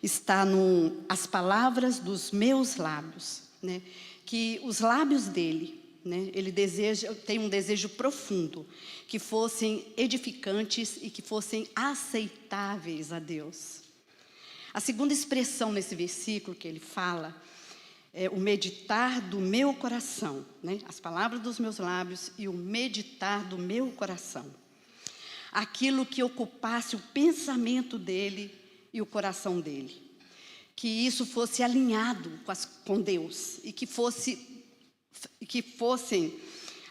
está as palavras dos meus lábios, né? Que os lábios dele, né, ele tem um desejo profundo, que fossem edificantes e que fossem aceitáveis a Deus. A segunda expressão nesse versículo que ele fala é o meditar do meu coração, né? As palavras dos meus lábios e o meditar do meu coração. Aquilo que ocupasse o pensamento dele e o coração dele. Que isso fosse alinhado com Deus e que fossem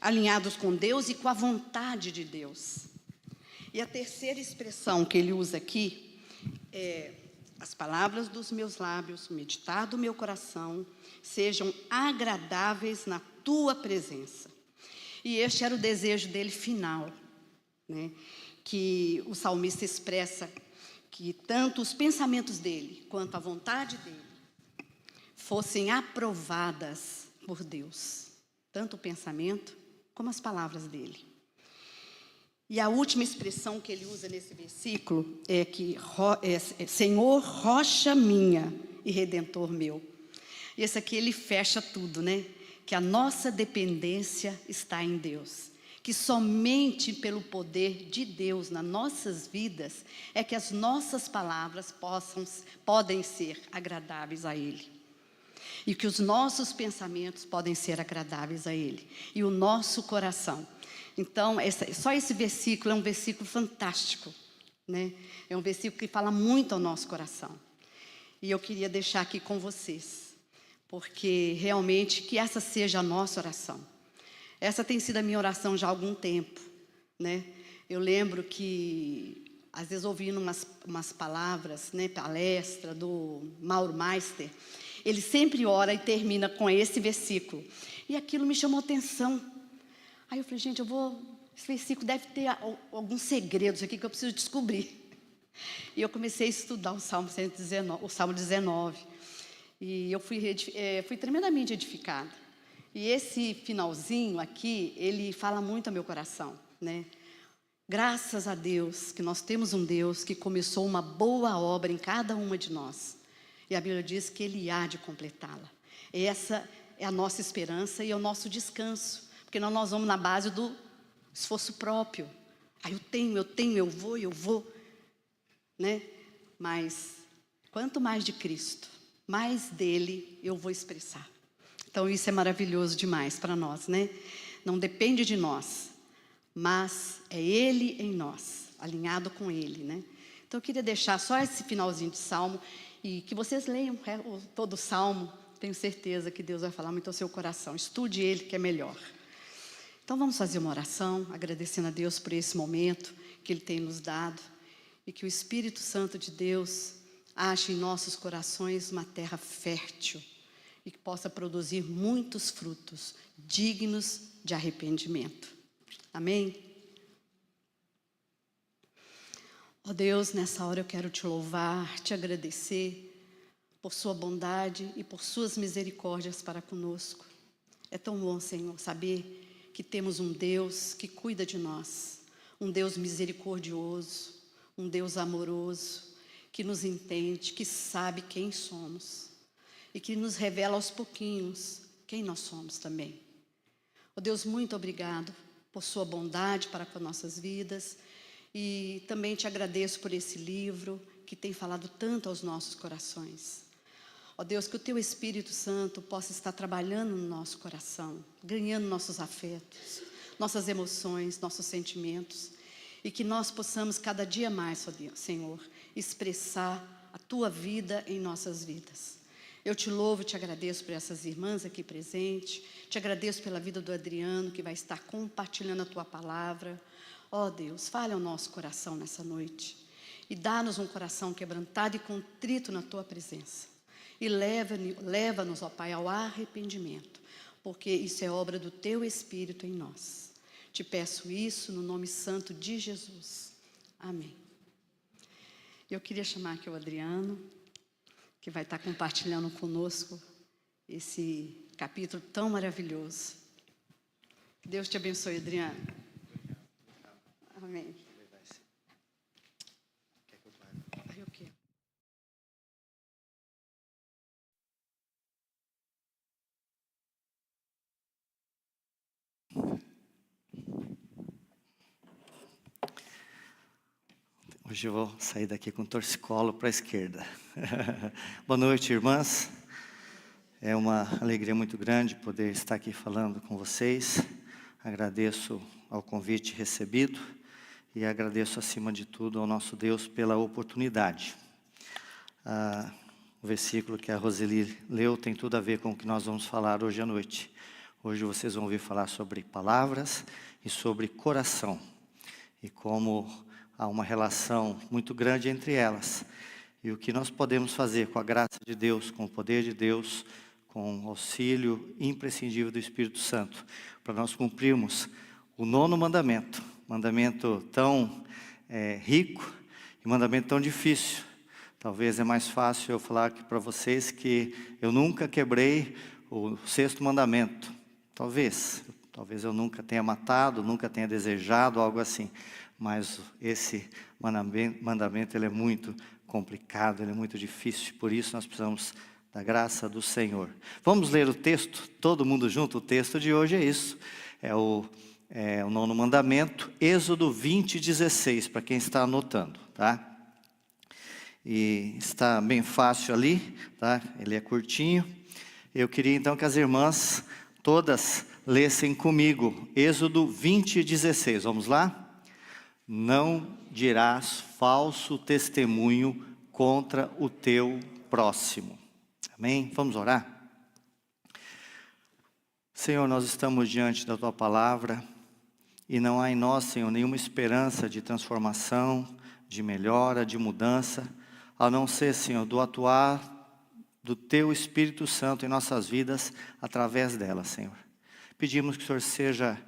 alinhados com Deus e com a vontade de Deus. E a terceira expressão que ele usa aqui é: as palavras dos meus lábios, o meditar do meu coração, sejam agradáveis na tua presença. E este era o desejo dele final, né? Que o salmista expressa que tanto os pensamentos dele quanto a vontade dele fossem aprovadas por Deus, tanto o pensamento como as palavras dele. E a última expressão que ele usa nesse versículo é que Senhor, rocha minha e redentor meu. E esse aqui ele fecha tudo, né? Que a nossa dependência está em Deus. Que somente pelo poder de Deus nas nossas vidas é que as nossas palavras podem ser agradáveis a Ele. E que os nossos pensamentos podem ser agradáveis a Ele. E o nosso coração. Então, só esse versículo é um versículo fantástico, né? É um versículo que fala muito ao nosso coração. E eu queria deixar aqui com vocês, porque realmente que essa seja a nossa oração. Essa tem sido a minha oração já há algum tempo, né? Eu lembro que, às vezes, ouvindo umas palavras, né, palestra do Mauro Meister, ele sempre ora e termina com esse versículo. E aquilo me chamou atenção. Aí eu falei, gente, esse versículo deve ter alguns segredos aqui que eu preciso descobrir. E eu comecei a estudar o Salmo 119, o Salmo 19. E eu fui tremendamente edificada. E esse finalzinho aqui, ele fala muito ao meu coração, né? Graças a Deus que nós temos um Deus que começou uma boa obra em cada uma de nós. E a Bíblia diz que Ele há de completá-la. Essa é a nossa esperança e é o nosso descanso. Porque nós vamos na base do esforço próprio. Eu tenho, eu vou, né? Mas quanto mais de Cristo, mais dele eu vou expressar. Então isso é maravilhoso demais para nós, né? Não depende de nós, mas é Ele em nós, alinhado com Ele, né? Então eu queria deixar só esse finalzinho de Salmo e que vocês leiam todo o Salmo. Tenho certeza que Deus vai falar muito ao seu coração. Estude ele que é melhor. Então vamos fazer uma oração, agradecendo a Deus por esse momento que Ele tem nos dado e que o Espírito Santo de Deus ache em nossos corações uma terra fértil e que possa produzir muitos frutos dignos de arrependimento. Amém? Ó Deus, nessa hora eu quero te louvar, te agradecer por sua bondade e por suas misericórdias para conosco. É tão bom, Senhor, saber que temos um Deus que cuida de nós, um Deus misericordioso, um Deus amoroso, que nos entende, que sabe quem somos e que nos revela aos pouquinhos quem nós somos também. Ó Deus, muito obrigado por sua bondade para com nossas vidas e também te agradeço por esse livro que tem falado tanto aos nossos corações. Ó Deus, que o Teu Espírito Santo possa estar trabalhando no nosso coração, ganhando nossos afetos, nossas emoções, nossos sentimentos, e que nós possamos cada dia mais, ó Deus, Senhor, expressar a Tua vida em nossas vidas. Eu te louvo e te agradeço por essas irmãs aqui presentes, te agradeço pela vida do Adriano, que vai estar compartilhando a Tua palavra. Ó Deus, fale ao nosso coração nessa noite, e dá-nos um coração quebrantado e contrito na Tua presença. E leva-nos, ó Pai, ao arrependimento, porque isso é obra do Teu Espírito em nós. Te peço isso no nome santo de Jesus. Amém. Eu queria chamar aqui o Adriano, que vai estar compartilhando conosco esse capítulo tão maravilhoso. Deus te abençoe, Adriano. Amém. Hoje eu vou sair daqui com torcicolo para a esquerda. Boa noite, irmãs. É uma alegria muito grande poder estar aqui falando com vocês. Agradeço ao convite recebido e agradeço, acima de tudo, ao nosso Deus pela oportunidade. O versículo que a Roseli leu tem tudo a ver com o que nós vamos falar hoje à noite. Hoje vocês vão ouvir falar sobre palavras e sobre coração. E como há uma relação muito grande entre elas. E o que nós podemos fazer com a graça de Deus, com o poder de Deus, com o auxílio imprescindível do Espírito Santo, para nós cumprirmos o 9º mandamento. Mandamento tão rico e mandamento tão difícil. Talvez é mais fácil eu falar aqui para vocês que eu nunca quebrei o 6º mandamento. Talvez eu nunca tenha matado, nunca tenha desejado, algo assim. Mas esse mandamento ele é muito complicado, ele é muito difícil. Por isso nós precisamos da graça do Senhor. Vamos ler o texto, todo mundo junto. O texto de hoje é isso. É o 9º mandamento, Êxodo 20:16, para quem está anotando, tá? E está bem fácil ali, tá? Ele é curtinho. Eu queria então que as irmãs todas lessem comigo, Êxodo 20:16. Vamos lá? Não dirás falso testemunho contra o teu próximo. Amém? Vamos orar? Senhor, nós estamos diante da Tua Palavra e não há em nós, Senhor, nenhuma esperança de transformação, de melhora, de mudança, a não ser, Senhor, do atuar do Teu Espírito Santo em nossas vidas através dela, Senhor. Pedimos que o Senhor seja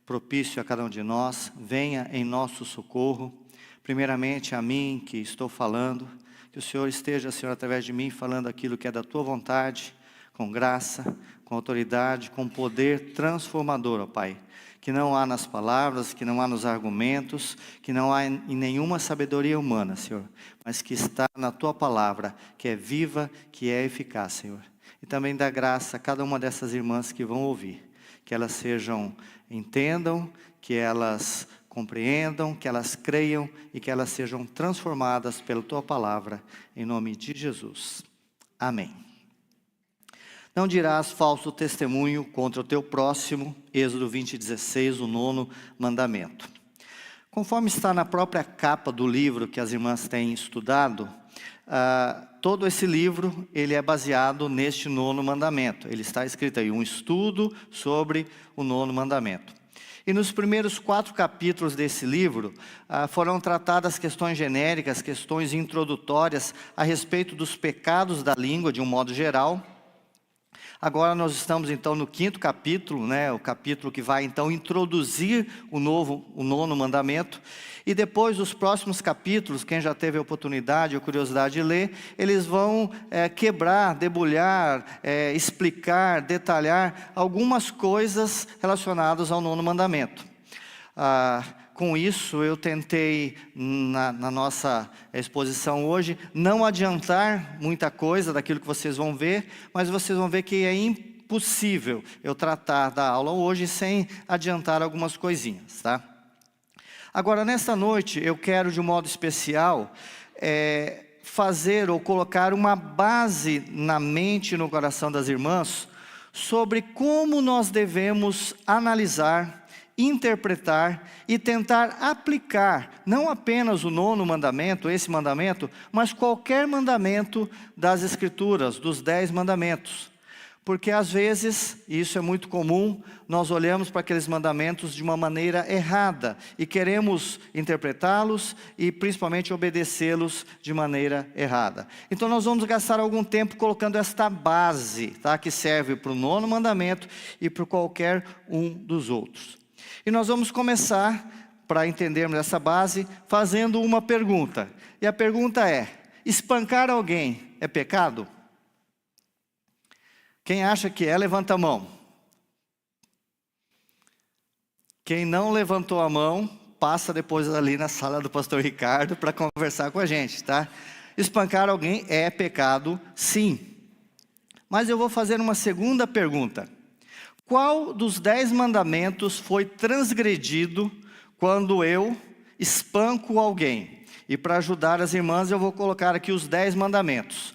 propício a cada um de nós, venha em nosso socorro, primeiramente a mim que estou falando, que o Senhor esteja, Senhor, através de mim, falando aquilo que é da Tua vontade, com graça, com autoridade, com poder transformador, ó Pai, que não há nas palavras, que não há nos argumentos, que não há em nenhuma sabedoria humana, Senhor, mas que está na Tua Palavra, que é viva, que é eficaz, Senhor. E também dá graça a cada uma dessas irmãs que vão ouvir, que elas entendam, que elas compreendam, que elas creiam e que elas sejam transformadas pela Tua Palavra, em nome de Jesus. Amém. Não dirás falso testemunho contra o teu próximo, Êxodo 20:16, o 9º mandamento. Conforme está na própria capa do livro que as irmãs têm estudado, todo esse livro ele é baseado neste 9º mandamento. Ele está escrito aí, um estudo sobre o 9º mandamento. E nos primeiros 4 capítulos desse livro, foram tratadas questões genéricas, questões introdutórias a respeito dos pecados da língua de um modo geral. Agora nós estamos então no 5º capítulo, o capítulo que vai então introduzir o 9º mandamento. E depois os próximos capítulos, quem já teve a oportunidade ou curiosidade de ler, eles vão quebrar, debulhar, explicar, detalhar algumas coisas relacionadas ao 9º mandamento. Com isso, eu tentei, na nossa exposição hoje, não adiantar muita coisa daquilo que vocês vão ver, mas vocês vão ver que é impossível eu tratar da aula hoje sem adiantar algumas coisinhas, tá? Agora, nesta noite, eu quero, de um modo especial, fazer ou colocar uma base na mente e no coração das irmãs sobre como nós devemos analisar, interpretar e tentar aplicar não apenas o 9º mandamento, esse mandamento, mas qualquer mandamento das Escrituras, dos 10 mandamentos. Porque às vezes, e isso é muito comum, nós olhamos para aqueles mandamentos de uma maneira errada e queremos interpretá-los e principalmente obedecê-los de maneira errada. Então nós vamos gastar algum tempo colocando esta base, tá? Que serve para o 9º mandamento e para qualquer um dos outros. E nós vamos começar, para entendermos essa base, fazendo uma pergunta. E a pergunta é: espancar alguém é pecado? Quem acha que é, levanta a mão. Quem não levantou a mão, passa depois ali na sala do pastor Ricardo para conversar com a gente, tá? Espancar alguém é pecado, sim. Mas eu vou fazer uma segunda pergunta. Qual dos 10 mandamentos foi transgredido quando eu espanco alguém? E para ajudar as irmãs, eu vou colocar aqui os 10 mandamentos.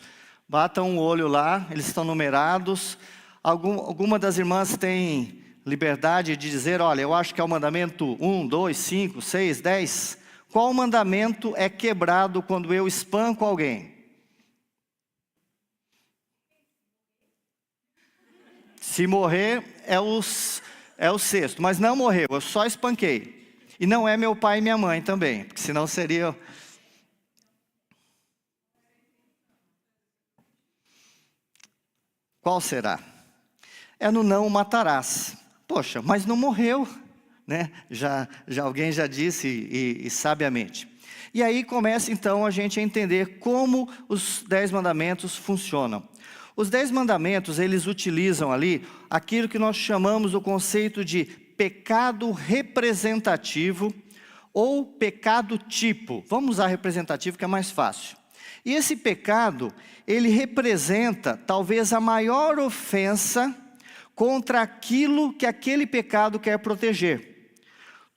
Batam o olho lá, eles estão numerados. Alguma das irmãs tem liberdade de dizer, olha, eu acho que é o mandamento 1, 2, 5, 6, 10. Qual mandamento é quebrado quando eu espanco alguém? Se morrer, é o 6º, mas não morreu, eu só espanquei. E não é meu pai e minha mãe também, porque senão seria... Qual será? É no não matarás. Poxa, mas não morreu, né? Alguém já disse e sabiamente. E aí começa então a gente a entender como os 10 mandamentos funcionam. Os 10 mandamentos, eles utilizam ali aquilo que nós chamamos o conceito de pecado representativo ou pecado tipo. Vamos usar representativo que é mais fácil. E esse pecado, ele representa talvez a maior ofensa contra aquilo que aquele pecado quer proteger.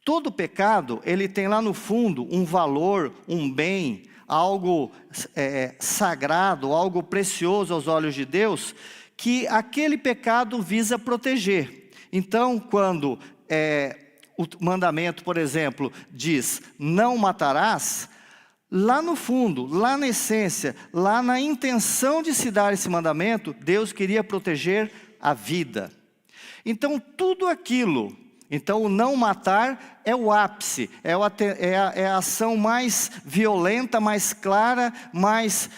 Todo pecado, ele tem lá no fundo um valor, um bem, algo sagrado, algo precioso aos olhos de Deus, que aquele pecado visa proteger. Então, quando o mandamento, por exemplo, diz, não matarás, lá no fundo, lá na essência, lá na intenção de se dar esse mandamento, Deus queria proteger a vida. Então, tudo aquilo, então o não matar é o ápice, é a ação mais violenta, mais clara, mais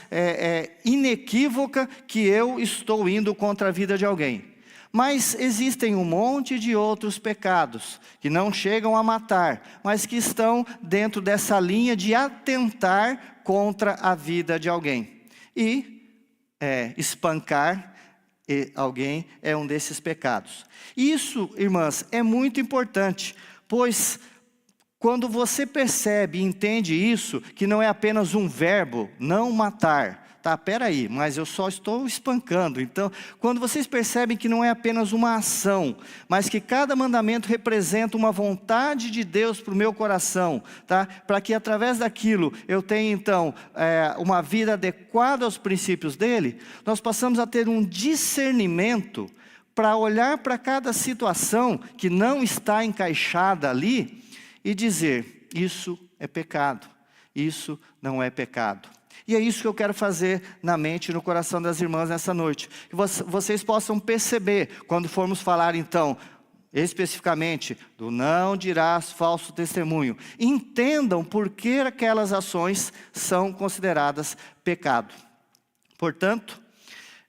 inequívoca que eu estou indo contra a vida de alguém. Mas existem um monte de outros pecados que não chegam a matar, mas que estão dentro dessa linha de atentar contra a vida de alguém. E espancar alguém é um desses pecados. Isso, irmãs, é muito importante, pois quando você percebe e entende isso, que não é apenas um verbo, não matar, tá, peraí, mas eu só estou espancando. Então, quando vocês percebem que não é apenas uma ação, mas que cada mandamento representa uma vontade de Deus para o meu coração, tá? Para que através daquilo eu tenha então uma vida adequada aos princípios dele, nós passamos a ter um discernimento para olhar para cada situação que não está encaixada ali e dizer, isso é pecado, isso não é pecado. E é isso que eu quero fazer na mente e no coração das irmãs nessa noite. Que vocês possam perceber, quando formos falar então, especificamente, do não dirás falso testemunho. Entendam por que aquelas ações são consideradas pecado. Portanto,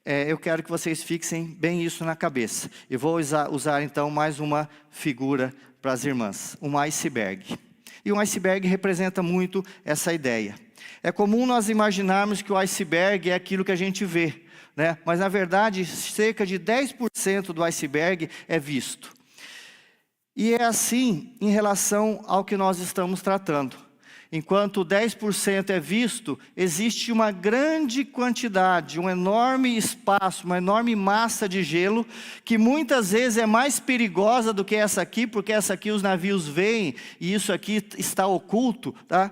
eu quero que vocês fixem bem isso na cabeça. E vou usar então mais uma figura para as irmãs, um iceberg. E um iceberg representa muito essa ideia. É comum nós imaginarmos que o iceberg é aquilo que a gente vê, né? Mas na verdade, cerca de 10% do iceberg é visto. E é assim em relação ao que nós estamos tratando. Enquanto 10% é visto, existe uma grande quantidade, um enorme espaço, uma enorme massa de gelo, que muitas vezes é mais perigosa do que essa aqui, porque essa aqui os navios veem, e isso aqui está oculto, tá?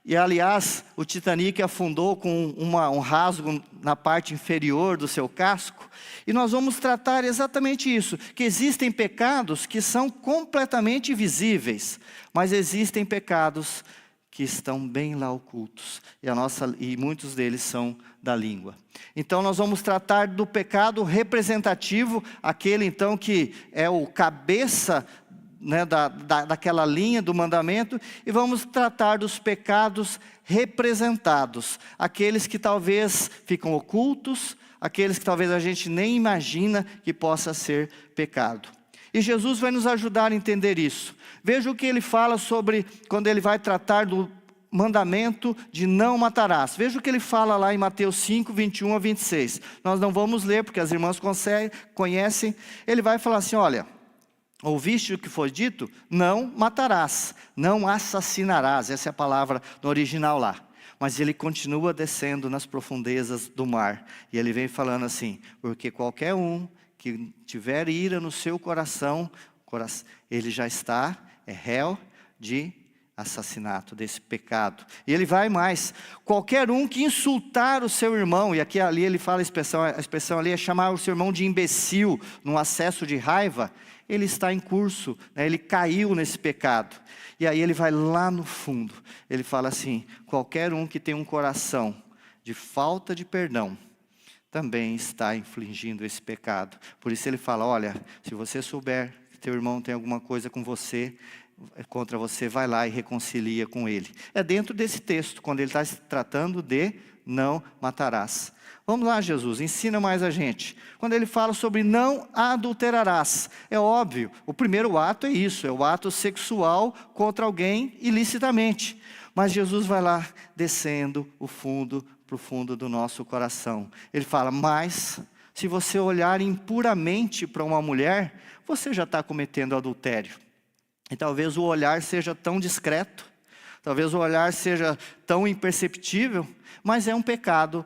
E aliás, o Titanic afundou com um rasgo na parte inferior do seu casco. E nós vamos tratar exatamente isso, que existem pecados que são completamente visíveis, mas existem pecados que estão bem lá ocultos, e muitos deles são da língua. Então nós vamos tratar do pecado representativo, aquele então que é o cabeça, né, daquela linha do mandamento, e vamos tratar dos pecados representados, aqueles que talvez ficam ocultos, aqueles que talvez a gente nem imagina que possa ser pecado. E Jesus vai nos ajudar a entender isso. Veja o que ele fala sobre, quando ele vai tratar do mandamento de não matarás. Veja o que ele fala lá em Mateus 5, 21 a 26. Nós não vamos ler, porque as irmãs conhecem. Ele vai falar assim, olha, ouviste o que foi dito? Não matarás, não assassinarás. Essa é a palavra no original lá. Mas ele continua descendo nas profundezas do mar. E ele vem falando assim, porque qualquer um que tiver ira no seu coração, ele já está, é réu de assassinato, desse pecado. E ele vai mais: qualquer um que insultar o seu irmão, e aqui ali ele fala a expressão ali é chamar o seu irmão de imbecil, num acesso de raiva, ele está em curso, né? Ele caiu nesse pecado. E aí ele vai lá no fundo, ele fala assim: qualquer um que tem um coração de falta de perdão, também está infligindo esse pecado. Por isso ele fala: olha, se você souber que teu irmão tem alguma coisa contra você, vai lá e reconcilia com ele. É dentro desse texto, quando ele está se tratando de não matarás. Vamos lá, Jesus, ensina mais a gente. Quando ele fala sobre não adulterarás, é óbvio, o primeiro ato é isso, é o ato sexual contra alguém ilicitamente. Mas Jesus vai lá descendo para o fundo do nosso coração. Ele fala: mas se você olhar impuramente para uma mulher, você já está cometendo adultério. E talvez o olhar seja tão discreto, talvez o olhar seja tão imperceptível, mas é um pecado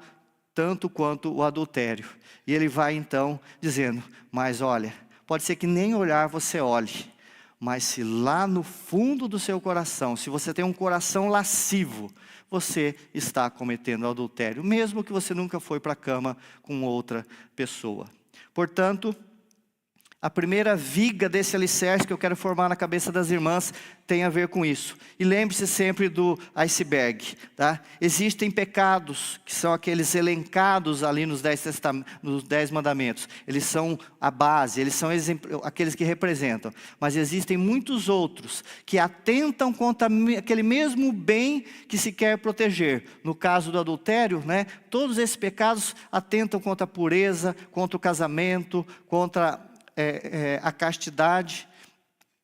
tanto quanto o adultério. E ele vai então dizendo: mas olha, pode ser que nem olhar você olhe, mas se lá no fundo do seu coração, se você tem um coração lascivo, você está cometendo adultério, mesmo que você nunca foi para a cama com outra pessoa. Portanto, a primeira viga desse alicerce que eu quero formar na cabeça das irmãs tem a ver com isso. E lembre-se sempre do iceberg, tá? Existem pecados que são aqueles elencados ali nos 10 mandamentos. Eles são a base, eles são aqueles que representam. Mas existem muitos outros que atentam contra aquele mesmo bem que se quer proteger. No caso do adultério, né? Todos esses pecados atentam contra a pureza, contra o casamento, contra a castidade.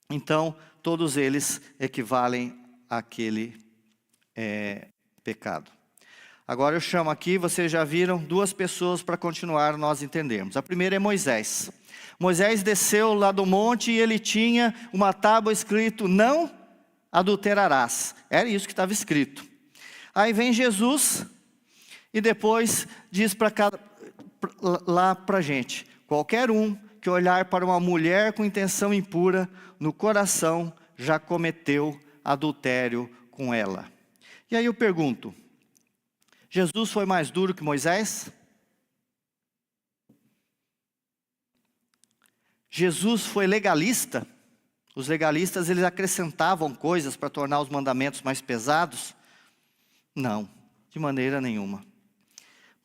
Então, todos eles equivalem àquele pecado. Agora eu chamo aqui, vocês já viram, duas pessoas para continuar nós entendermos. A primeira é Moisés. Moisés desceu lá do monte e ele tinha uma tábua escrito: não adulterarás. Era isso que estava escrito. Aí vem Jesus e depois diz lá para a gente: qualquer um que olhar para uma mulher com intenção impura, no coração já cometeu adultério com ela. E aí eu pergunto: Jesus foi mais duro que Moisés? Jesus foi legalista? Os legalistas, eles acrescentavam coisas para tornar os mandamentos mais pesados? Não, de maneira nenhuma.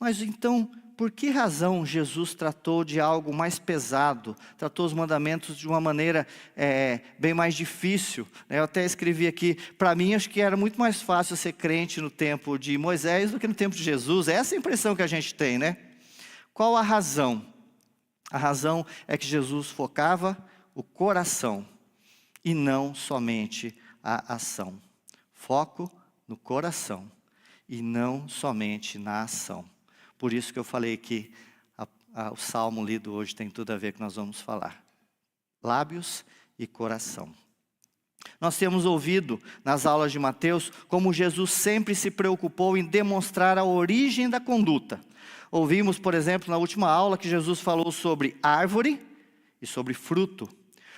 Mas então, por que razão Jesus tratou de algo mais pesado, tratou os mandamentos de uma maneira bem mais difícil? Eu até escrevi aqui: para mim acho que era muito mais fácil ser crente no tempo de Moisés do que no tempo de Jesus. Essa é a impressão que a gente tem, né? Qual a razão? A razão é que Jesus focava o coração e não somente a ação. Foco no coração e não somente na ação. Por isso que eu falei que o salmo lido hoje tem tudo a ver com o que nós vamos falar. Lábios e coração. Nós temos ouvido nas aulas de Mateus como Jesus sempre se preocupou em demonstrar a origem da conduta. Ouvimos, por exemplo, na última aula que Jesus falou sobre árvore e sobre fruto.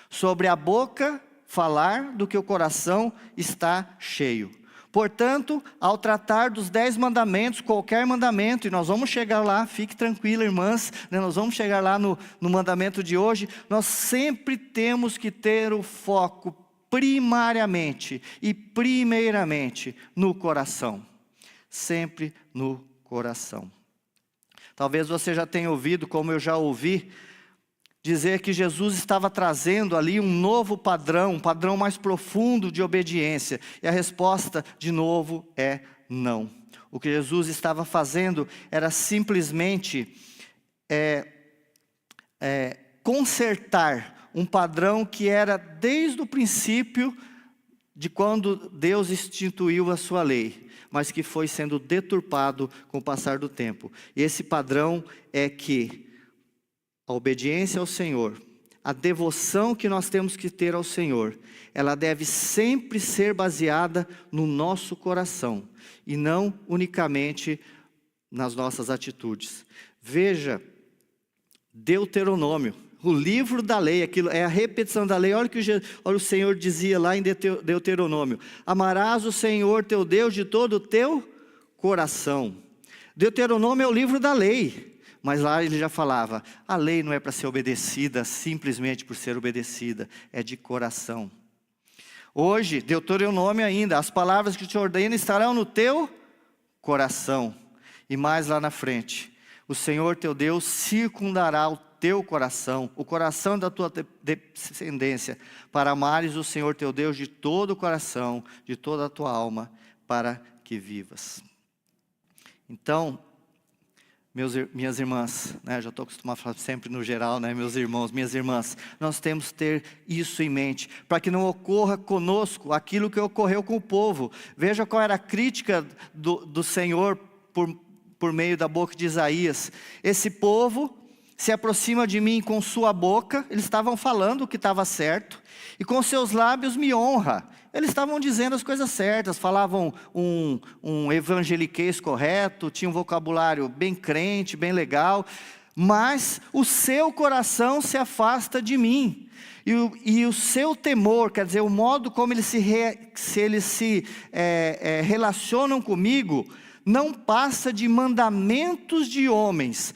Sobre a boca falar do que o coração está cheio. Portanto, ao tratar dos 10 mandamentos, qualquer mandamento, e nós vamos chegar lá, fique tranquila, irmãs, né, nós vamos chegar lá no mandamento de hoje, nós sempre temos que ter o foco primariamente e primeiramente no coração. Sempre no coração. Talvez você já tenha ouvido, como eu já ouvi, dizer que Jesus estava trazendo ali um novo padrão, um padrão mais profundo de obediência. E a resposta, de novo, é não. O que Jesus estava fazendo era simplesmente consertar um padrão que era desde o princípio de quando Deus instituiu a sua lei, mas que foi sendo deturpado com o passar do tempo. E esse padrão é que a obediência ao Senhor, a devoção que nós temos que ter ao Senhor, ela deve sempre ser baseada no nosso coração e não unicamente nas nossas atitudes. Veja Deuteronômio, o livro da lei, aquilo é a repetição da lei. Olha o Senhor dizia lá em Deuteronômio: amarás o Senhor teu Deus de todo o teu coração. Deuteronômio é o livro da lei, mas lá ele já falava, a lei não é para ser obedecida simplesmente por ser obedecida, é de coração. Hoje, Deuteronômio ainda, as palavras que te ordeno estarão no teu coração. E mais lá na frente, o Senhor teu Deus circundará o teu coração, o coração da tua descendência, para amares o Senhor teu Deus de todo o coração, de toda a tua alma, para que vivas. Então, minhas irmãs, né, já estou acostumado a falar sempre no geral, né, meus irmãos, minhas irmãs, nós temos que ter isso em mente, para que não ocorra conosco aquilo que ocorreu com o povo. Veja qual era a crítica do Senhor por meio da boca de Isaías: esse povo se aproxima de mim com sua boca, eles estavam falando o que estava certo, e com seus lábios me honra. Eles estavam dizendo as coisas certas, falavam um evangeliquez correto, tinha um vocabulário bem crente, bem legal, mas o seu coração se afasta de mim. E o seu temor, quer dizer, o modo como eles se relacionam comigo, não passa de mandamentos de homens,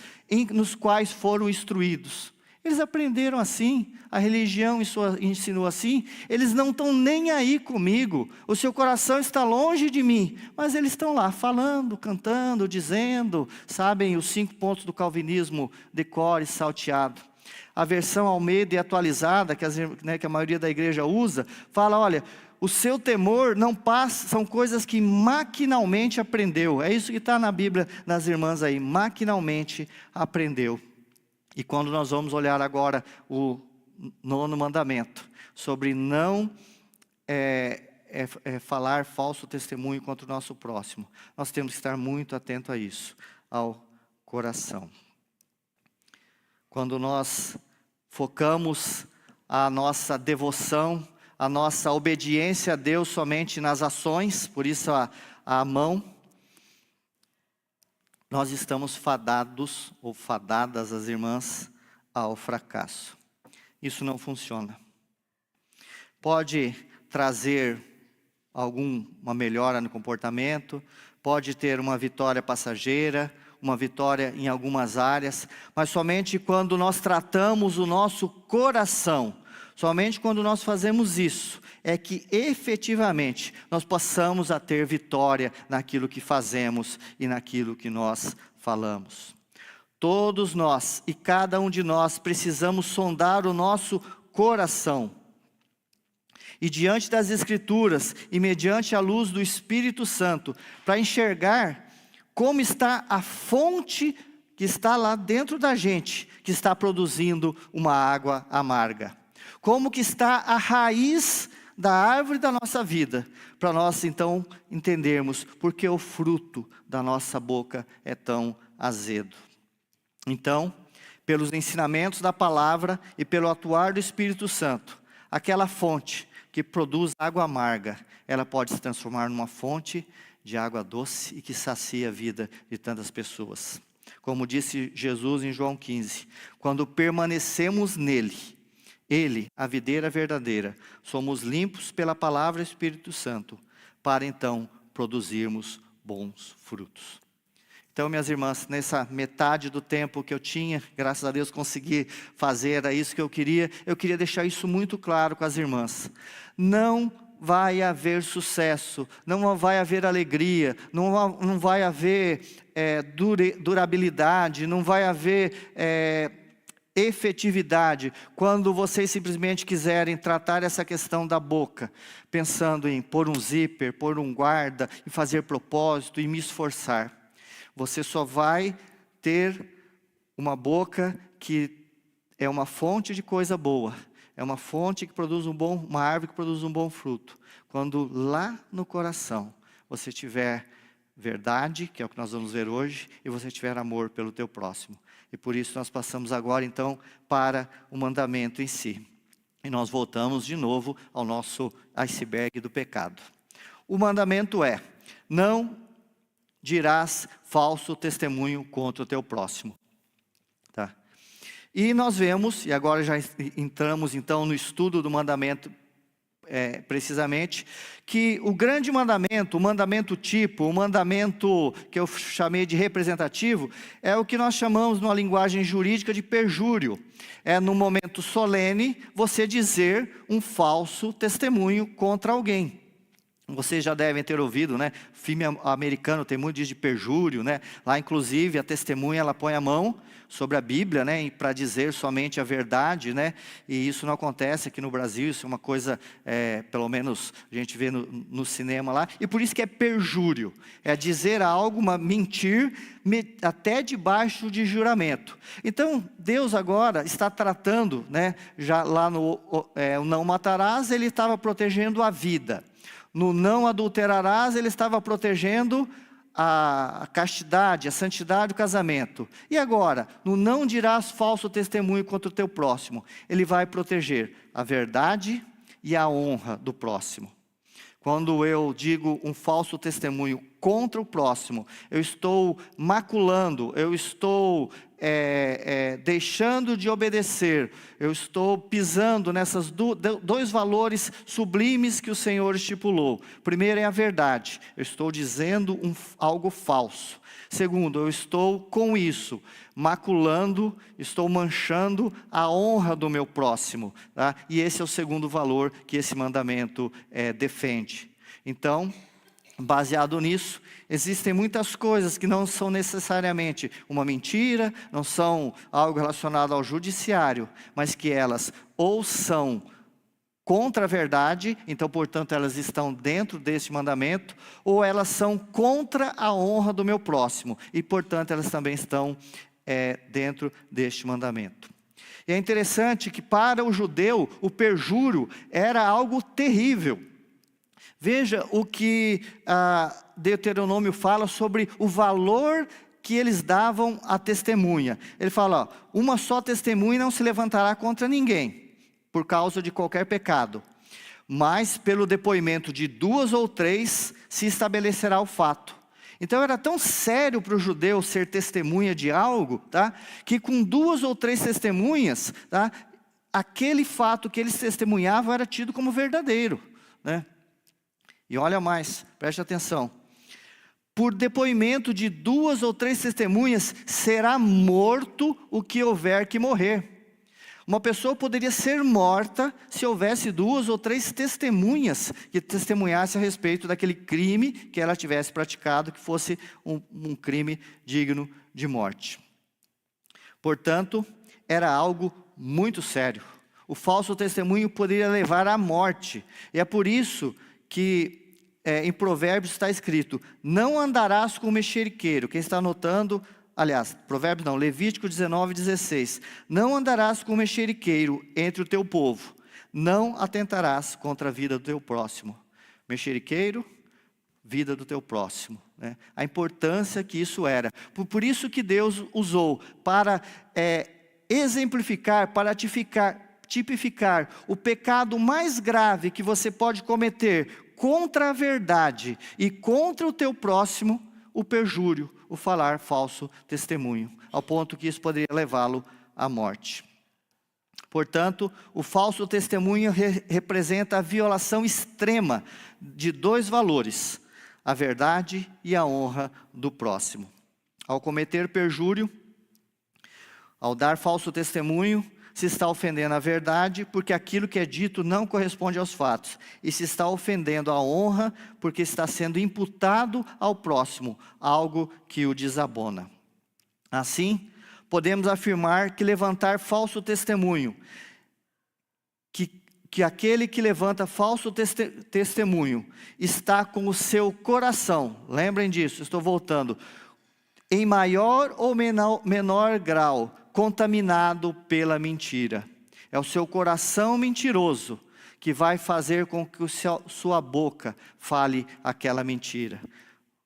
nos quais foram instruídos. Eles aprenderam assim, a religião ensinou assim, eles não estão nem aí comigo, o seu coração está longe de mim, mas eles estão lá falando, cantando, dizendo, sabem os 5 pontos do calvinismo de cor e salteado. A versão Almeida e atualizada, que a maioria da igreja usa, fala, olha, o seu temor não passa, são coisas que maquinalmente aprendeu. É isso que está na Bíblia das irmãs aí, maquinalmente aprendeu. E quando nós vamos olhar agora o 9º mandamento, sobre não falar falso testemunho contra o nosso próximo, nós temos que estar muito atento a isso, ao coração. Quando nós focamos a nossa devoção, a nossa obediência a Deus somente nas ações, por isso a mão, nós estamos fadados, ou fadadas as irmãs, ao fracasso. Isso não funciona. Pode trazer uma melhora no comportamento, pode ter uma vitória passageira, uma vitória em algumas áreas, mas somente quando nós tratamos o nosso coração, somente quando nós fazemos isso, é que efetivamente nós possamos a ter vitória naquilo que fazemos e naquilo que nós falamos. Todos nós e cada um de nós precisamos sondar o nosso coração. E diante das Escrituras e mediante a luz do Espírito Santo, para enxergar como está a fonte que está lá dentro da gente, que está produzindo uma água amarga. Como que está a raiz da árvore da nossa vida, para nós então entendermos porque o fruto da nossa boca é tão azedo. Então, pelos ensinamentos da palavra e pelo atuar do Espírito Santo, aquela fonte que produz água amarga, ela pode se transformar numa fonte de água doce e que sacia a vida de tantas pessoas. Como disse Jesus em João 15, quando permanecemos nele, Ele, a videira verdadeira, somos limpos pela palavra e Espírito Santo, para então produzirmos bons frutos. Então, minhas irmãs, nessa metade do tempo que eu tinha, graças a Deus consegui fazer, era isso que eu queria deixar isso muito claro com as irmãs. Não vai haver sucesso, não vai haver alegria, não vai haver durabilidade, não vai haver efetividade, quando vocês simplesmente quiserem tratar essa questão da boca, pensando em pôr um zíper, pôr um guarda, e fazer propósito, e me esforçar. Você só vai ter uma boca que é uma fonte de coisa boa, é uma fonte que produz uma árvore que produz um bom fruto, quando lá no coração você tiver verdade, que é o que nós vamos ver hoje, e você tiver amor pelo teu próximo. E por isso nós passamos agora então para o mandamento em si. E nós voltamos de novo ao nosso iceberg do pecado. O mandamento é: não dirás falso testemunho contra o teu próximo. Tá? E nós vemos, e agora já entramos então no estudo do mandamento precisamente, que o grande mandamento, o mandamento tipo, o mandamento que eu chamei de representativo, é o que nós chamamos numa linguagem jurídica de perjúrio. É no momento solene você dizer um falso testemunho contra alguém. Vocês já devem ter ouvido, né? Filme americano tem muito disso de perjúrio, né? Lá, inclusive, a testemunha, ela põe a mão sobre a Bíblia, né? Para dizer somente a verdade, né? E isso não acontece aqui no Brasil, isso é uma coisa, pelo menos a gente vê no cinema lá. E por isso que é perjúrio. É dizer algo, mentir, até debaixo de juramento. Então, Deus agora está tratando, né? Já lá no o não matarás, Ele estava protegendo a vida. No não adulterarás, ele estava protegendo a castidade, a santidade do casamento. E agora, no não dirás falso testemunho contra o teu próximo, ele vai proteger a verdade e a honra do próximo. Quando eu digo um falso testemunho contra o próximo, eu estou maculando, eu estou deixando de obedecer, eu estou pisando nessas dois valores sublimes que o Senhor estipulou. Primeiro é a verdade, eu estou dizendo algo falso. Segundo, eu estou com isso maculando, estou manchando a honra do meu próximo, tá? E esse é o segundo valor que esse mandamento defende. Então, baseado nisso, existem muitas coisas que não são necessariamente uma mentira, não são algo relacionado ao judiciário, mas que elas ou são contra a verdade, então portanto elas estão dentro deste mandamento, ou elas são contra a honra do meu próximo, e portanto elas também estão dentro deste mandamento. E é interessante que para o judeu o perjúrio era algo terrível. Veja o que Deuteronômio fala sobre o valor que eles davam à testemunha. Ele fala, uma só testemunha não se levantará contra ninguém, por causa de qualquer pecado. Mas pelo depoimento de 2 ou 3 se estabelecerá o fato. Então era tão sério para o judeu ser testemunha de algo, tá? Que com 2 ou 3 testemunhas, tá? Aquele fato que eles testemunhavam era tido como verdadeiro, né? E olha mais, preste atenção. Por depoimento de 2 ou 3 testemunhas, será morto o que houver que morrer. Uma pessoa poderia ser morta se houvesse 2 ou 3 testemunhas que testemunhassem a respeito daquele crime que ela tivesse praticado, que fosse um crime digno de morte. Portanto, era algo muito sério. O falso testemunho poderia levar à morte. E é por isso que em Provérbios está escrito, não andarás com o mexeriqueiro. Quem está anotando, aliás, Provérbios não, Levítico 19:16. Não andarás com o mexeriqueiro entre o teu povo, não atentarás contra a vida do teu próximo. Mexeriqueiro, vida do teu próximo, né? A importância que isso era. Por isso que Deus usou para exemplificar, para tipificar o pecado mais grave que você pode cometer contra a verdade e contra o teu próximo, o perjúrio, o falar falso testemunho, ao ponto que isso poderia levá-lo à morte. Portanto, o falso testemunho representa a violação extrema de 2 valores, a verdade e a honra do próximo. Ao cometer perjúrio, ao dar falso testemunho, se está ofendendo a verdade, porque aquilo que é dito não corresponde aos fatos. E se está ofendendo a honra, porque está sendo imputado ao próximo, algo que o desabona. Assim, podemos afirmar que levantar falso testemunho, que aquele que levanta falso testemunho, está com o seu coração, lembrem disso, estou voltando, em maior ou menor grau, contaminado pela mentira. É o seu coração mentiroso que vai fazer com que sua boca fale aquela mentira.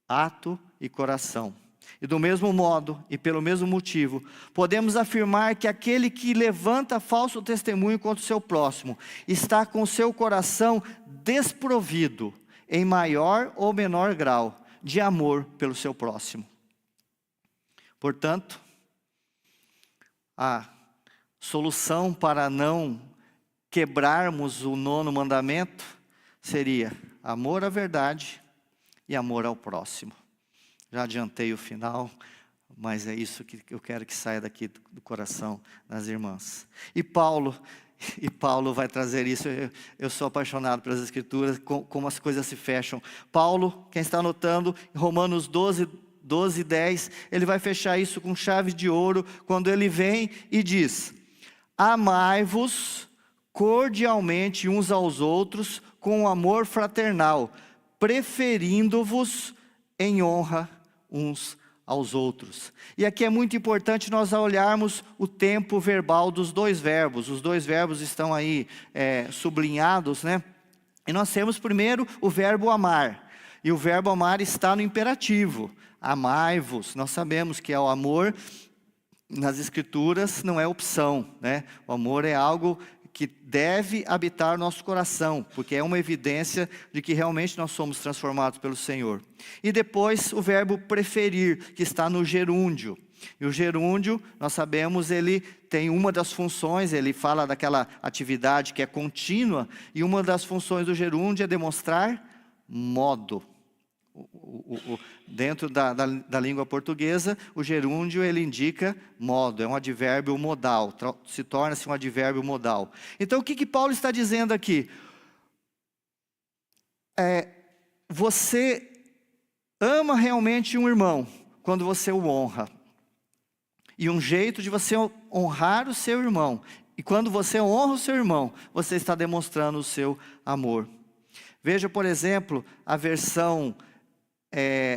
Ato e coração. E do mesmo modo, e pelo mesmo motivo, podemos afirmar que aquele que levanta falso testemunho contra o seu próximo, está com o seu coração desprovido, em maior ou menor grau, de amor pelo seu próximo. Portanto, solução para não quebrarmos o 9º mandamento seria amor à verdade e amor ao próximo. Já adiantei o final, mas é isso que eu quero que saia daqui do coração das irmãs. E Paulo vai trazer isso. Eu sou apaixonado pelas Escrituras, como as coisas se fecham. Paulo, quem está anotando, em Romanos 12, 10, ele vai fechar isso com chave de ouro, quando ele vem e diz: amai-vos cordialmente uns aos outros, com amor fraternal, preferindo-vos em honra uns aos outros. E aqui é muito importante nós olharmos o tempo verbal dos dois verbos. Os dois verbos estão aí sublinhados, né? E nós temos primeiro o verbo amar. E o verbo amar está no imperativo. Amai-vos. Nós sabemos que o amor nas Escrituras não é opção, né? O amor é algo que deve habitar o nosso coração, porque é uma evidência de que realmente nós somos transformados pelo Senhor. E depois o verbo preferir, que está no gerúndio. E o gerúndio, nós sabemos, ele tem uma das funções, ele fala daquela atividade que é contínua, e uma das funções do gerúndio é demonstrar modo. Dentro da língua portuguesa, o gerúndio ele indica modo, é um advérbio modal, se torna-se um advérbio modal. Então o que Paulo está dizendo aqui? Você ama realmente um irmão quando você o honra. E um jeito de você honrar o seu irmão, e quando você honra o seu irmão, você está demonstrando o seu amor. Veja, por exemplo, a versão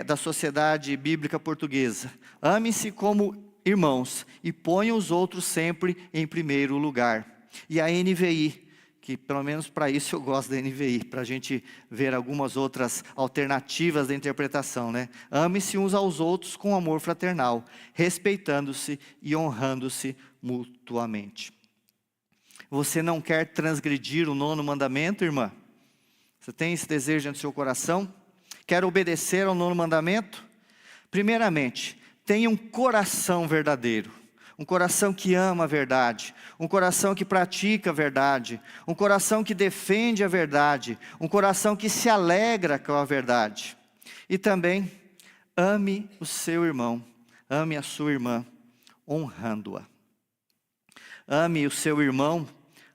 da Sociedade Bíblica Portuguesa: ame-se como irmãos e ponham os outros sempre em primeiro lugar. E a NVI, que pelo menos para isso eu gosto da NVI, para a gente ver algumas outras alternativas da interpretação, né? Ame-se uns aos outros com amor fraternal, respeitando-se e honrando-se mutuamente. Você não quer transgredir o 9º mandamento, irmã? Você tem esse desejo dentro do seu coração? Quer obedecer ao 9º mandamento? Primeiramente, tenha um coração verdadeiro. Um coração que ama a verdade. Um coração que pratica a verdade. Um coração que defende a verdade. Um coração que se alegra com a verdade. E também, ame o seu irmão. Ame a sua irmã, honrando-a. Ame o seu irmão,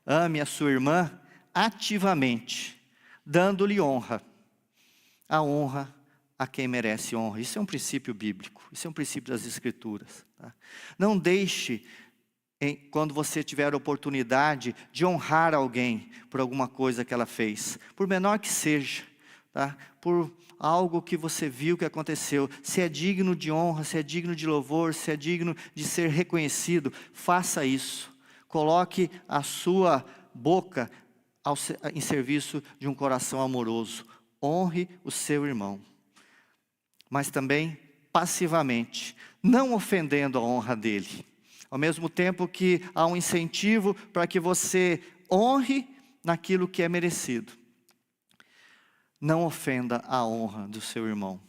ame a sua irmã ativamente, dando-lhe honra. A honra a quem merece honra. Isso é um princípio bíblico, isso é um princípio das Escrituras. Tá? Não deixe, quando você tiver a oportunidade de honrar alguém por alguma coisa que ela fez, por menor que seja, tá? Por algo que você viu que aconteceu, se é digno de honra, se é digno de louvor, se é digno de ser reconhecido, faça isso. Coloque a sua boca em serviço de um coração amoroso. Honre o seu irmão, mas também passivamente, não ofendendo a honra dele. Ao mesmo tempo que há um incentivo para que você honre naquilo que é merecido. Não ofenda a honra do seu irmão.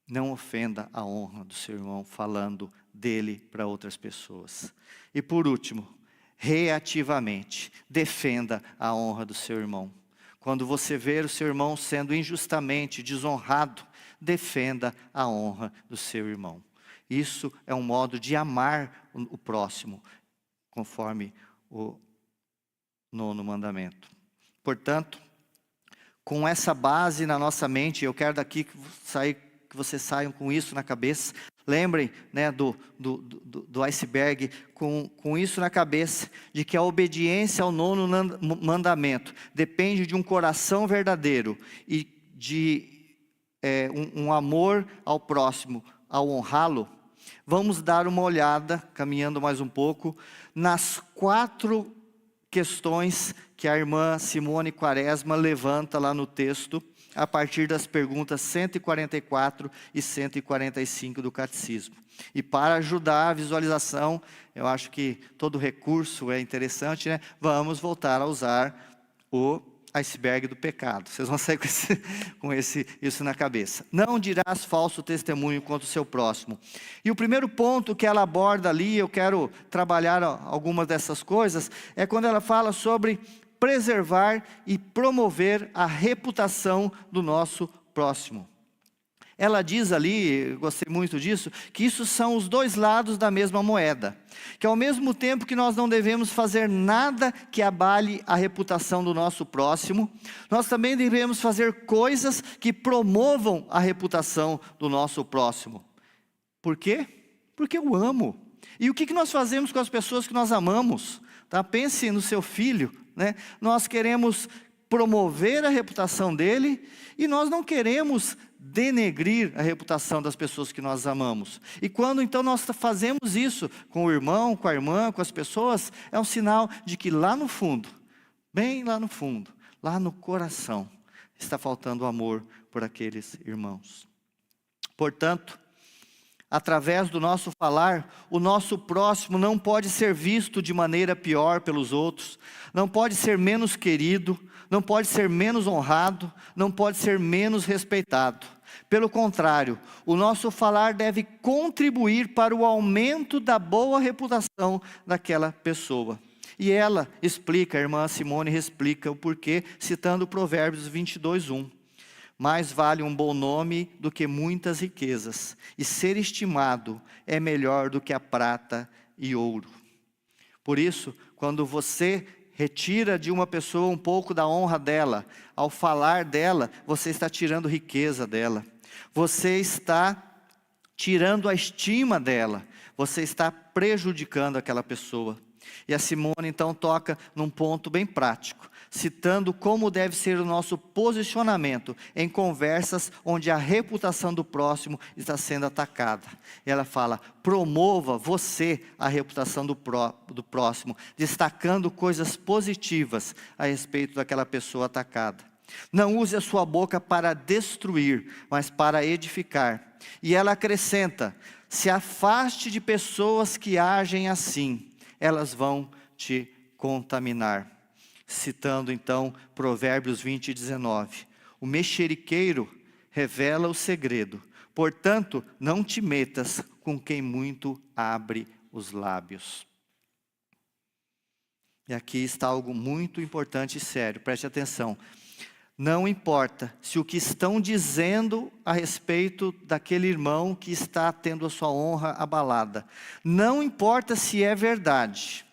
Não ofenda a honra do seu irmão falando dele para outras pessoas. E por último, reativamente, defenda a honra do seu irmão. Quando você ver o seu irmão sendo injustamente desonrado, defenda a honra do seu irmão. Isso é um modo de amar o próximo, conforme o 9º mandamento. Portanto, com essa base na nossa mente, eu quero daqui que vocês saiam com isso na cabeça. Lembrem, né, do iceberg, com isso na cabeça, de que a obediência ao 9º mandamento depende de um coração verdadeiro e de um amor ao próximo, ao honrá-lo. Vamos dar uma olhada, caminhando mais um pouco, nas 4 questões que a irmã Simone Quaresma levanta lá no texto, a partir das perguntas 144 e 145 do Catecismo. E para ajudar a visualização, eu acho que todo recurso é interessante, né? Vamos voltar a usar o iceberg do pecado. Vocês vão sair com isso na cabeça. Não dirás falso testemunho contra o seu próximo. E o primeiro ponto que ela aborda ali, eu quero trabalhar algumas dessas coisas, é quando ela fala sobre preservar e promover a reputação do nosso próximo. Ela diz ali, eu gostei muito disso, que isso são os dois lados da mesma moeda. Que ao mesmo tempo que nós não devemos fazer nada que abale a reputação do nosso próximo, nós também devemos fazer coisas que promovam a reputação do nosso próximo. Por quê? Porque eu amo. E o que nós fazemos com as pessoas que nós amamos? Tá? Pense no seu filho, né? Nós queremos promover a reputação dele e nós não queremos denegrir a reputação das pessoas que nós amamos. E quando então nós fazemos isso com o irmão, com a irmã, com as pessoas, é um sinal de que lá no fundo, bem lá no fundo, lá no coração, está faltando amor por aqueles irmãos. Portanto, através do nosso falar, o nosso próximo não pode ser visto de maneira pior pelos outros, não pode ser menos querido, não pode ser menos honrado, não pode ser menos respeitado. Pelo contrário, o nosso falar deve contribuir para o aumento da boa reputação daquela pessoa. E ela explica, a irmã Simone explica o porquê, citando Provérbios 22:1. Mais vale um bom nome do que muitas riquezas, e ser estimado é melhor do que a prata e ouro. Por isso, quando você retira de uma pessoa um pouco da honra dela, ao falar dela, você está tirando riqueza dela, você está tirando a estima dela, você está prejudicando aquela pessoa. E a Simone então toca num ponto bem prático, citando como deve ser o nosso posicionamento em conversas onde a reputação do próximo está sendo atacada. Ela fala, promova você a reputação do próximo, destacando coisas positivas a respeito daquela pessoa atacada. Não use a sua boca para destruir, mas para edificar. E ela acrescenta, se afaste de pessoas que agem assim, elas vão te contaminar. Citando então Provérbios 20:19. O mexeriqueiro revela o segredo. Portanto, não te metas com quem muito abre os lábios. E aqui está algo muito importante e sério, preste atenção. Não importa se o que estão dizendo a respeito daquele irmão que está tendo a sua honra abalada. Não importa se é verdade.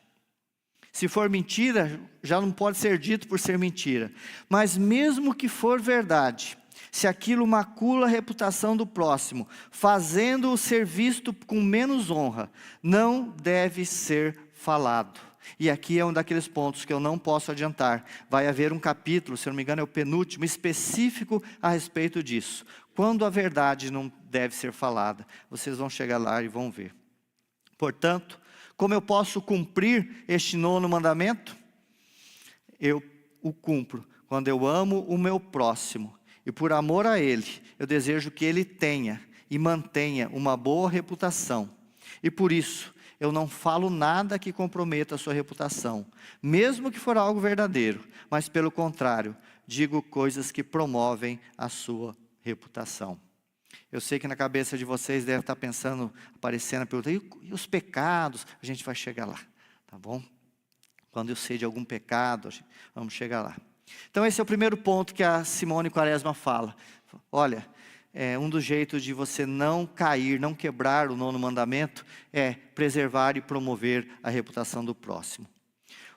Se for mentira, já não pode ser dito por ser mentira. Mas mesmo que for verdade, se aquilo macula a reputação do próximo, fazendo-o ser visto com menos honra, não deve ser falado. E aqui é um daqueles pontos que eu não posso adiantar. Vai haver um capítulo, se não me engano é o penúltimo, específico a respeito disso. Quando a verdade não deve ser falada. Vocês vão chegar lá e vão ver. Portanto, como eu posso cumprir este 9º mandamento? Eu o cumpro quando eu amo o meu próximo. E por amor a ele, eu desejo que ele tenha e mantenha uma boa reputação. E por isso, eu não falo nada que comprometa a sua reputação, mesmo que for algo verdadeiro, mas pelo contrário, digo coisas que promovem a sua reputação. Eu sei que na cabeça de vocês deve estar pensando, aparecendo a pergunta, e os pecados? A gente vai chegar lá, tá bom? Quando eu sei de algum pecado, vamos chegar lá. Então esse é o primeiro ponto que a Simone Quaresma fala. Olha, um dos jeitos de você não cair, não quebrar o 9º mandamento, é preservar e promover a reputação do próximo.